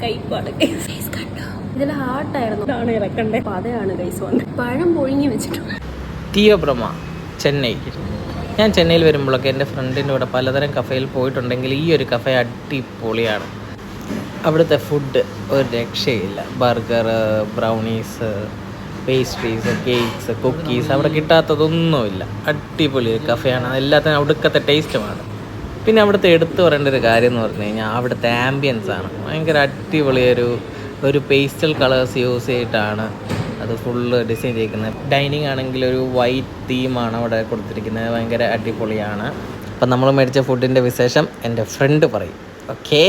കൈപ്പാണ് കണ്ടോ. ഇതിൽ ഹാർട്ടായിരുന്നു ഇറക്കണ്ടേ. അപ്പൊ അതാണ് കൈസ് വന്നത്. പഴം പൊഴിഞ്ഞു വെച്ചിട്ടുണ്ട്. തിയോബ്രഹ്മ, ചെന്നൈ. ഞാൻ ചെന്നൈയിൽ വരുമ്പോഴൊക്കെ എൻ്റെ ഫ്രണ്ടിൻ്റെ കൂടെ പലതരം കഫേയിൽ പോയിട്ടുണ്ടെങ്കിൽ ഈ ഒരു കഫേ അടിപൊളിയാണ്. അവിടുത്തെ ഫുഡ് ഒരു രക്ഷയില്ല. Burger, brownies, pastries, cakes, cookies അവിടെ കിട്ടാത്തതൊന്നുമില്ല. അടിപൊളി കഫേയാണ്. എല്ലാത്തിനും അവിടുത്തെ ടേസ്റ്റുമാണ്. പിന്നെ അവിടുത്തെ എടുത്തു പറയേണ്ട ഒരു കാര്യം എന്ന് പറഞ്ഞു കഴിഞ്ഞാൽ അവിടുത്തെ ആംബിയൻസ് ആണ്. ഭയങ്കര അടിപൊളി ഒരു പേസ്റ്റൽ കളേഴ്സ് യൂസ് ചെയ്തിട്ടാണ് അത് ഫുള്ള് ഡിസൈൻ ചെയ്തിരിക്കുന്നത്. ഡൈനിങ് ആണെങ്കിൽ ഒരു വൈറ്റ് തീമാണ് അവിടെ കൊടുത്തിരിക്കുന്നത്. ഭയങ്കര അടിപൊളിയാണ്. അപ്പം നമ്മൾ മേടിച്ച ഫുഡിൻ്റെ വിശേഷം എൻ്റെ ഫ്രണ്ട് പറയും. ഓക്കേ,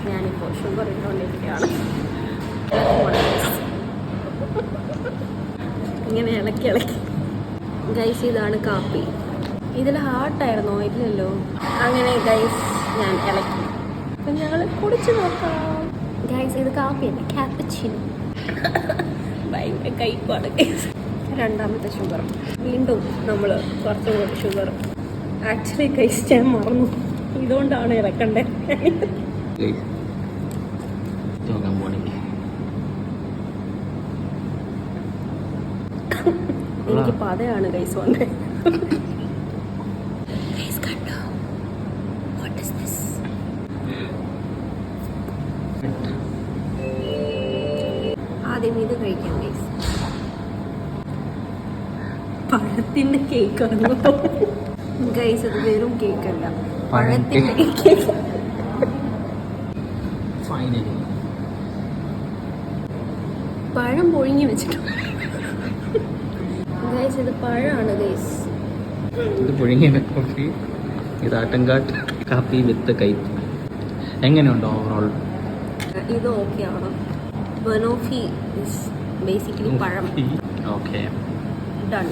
ഞാനിപ്പോൾ ഷുഗർ ഇട്ടുകൊണ്ടിരിക്കുകയാണ്. ഇങ്ങനെ ഇളക്കി ഗൈസ്, ഇതാണ് കാപ്പി. ഇതിൽ ഹാർട്ടായിരുന്നോ? ഇല്ലല്ലോ. അങ്ങനെ ഗൈസ് ഞാൻ ഇളക്കി. അപ്പം ഞങ്ങൾ കുടിച്ച് നോക്കാം. ഗൈസ്, ഇത് കാപ്പിയല്ല, ക്യാപ്പച്ചിനോ. ഭയങ്കര കയ്പാണ് ഗൈസ്. രണ്ടാമത്തെ ഷുഗർ. വീണ്ടും നമ്മൾ കുറച്ചും കൂടി ഷുഗർ. ആക്ച്വലി ഗൈസ് ഞാൻ മറന്നു. ഇതുകൊണ്ടാണ് ഇറക്കണ്ടേ. എനിക്ക് പതയാണ് ഗൈസ് വന്നത്. ആദ്യം ഇത് കഴിക്കാം ഗൈസ്. പഴത്തിന്റെ കേക്കാണ് ഗൈസ്. ഇത് വെറും കേക്കല്ല, പഴത്തിന്റെ കേക്ക്. പഴം പൊഴിഞ്ഞു വെച്ചിട്ടുണ്ട് ഗൈസ്. ഇത് പഴമാണ് ഗൈസ്. ഇത് പുഴുങ്ങിയ കോഫി, ഇത് ആട്ടൻകാട്ട് കാപ്പി വിത്ത് കൈപ്പ്. എങ്ങനെയുണ്ടോ ഓവറോൾ? ഇത് ഓക്കെ ആണോ? ബനോഫി ഇസ് ബേസിക്കലി പഴം. Okay, done.